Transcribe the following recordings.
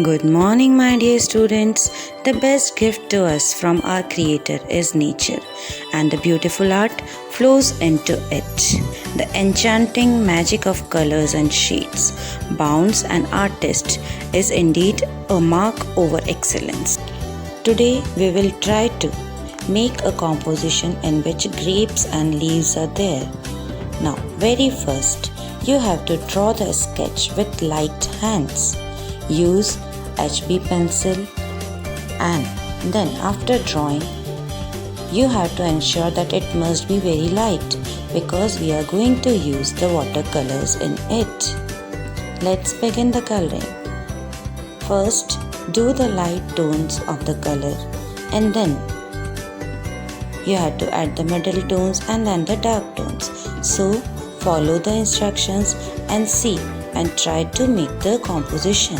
Good morning, my dear students. The best gift to us from our Creator is nature, and the beautiful art flows into it. The enchanting magic of colors and shades, bounds, and artist is indeed a mark over excellence. Today, we will try to make a composition in which grapes and leaves are there. Now, very first, you have to draw the sketch with light hands. Use HB pencil, and then after drawing you have to ensure that it must be very light because we are going to use the watercolors in it. Let's begin the coloring. First, do the light tones of the color, and then you have to add the middle tones and then the dark tones. So follow the instructions and see and try to make the composition.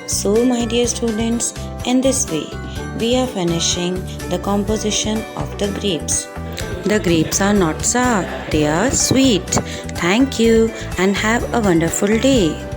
So, my dear students, in this way, we are finishing the composition of the grapes. The grapes are not sour, they are sweet. Thank you and have a wonderful day.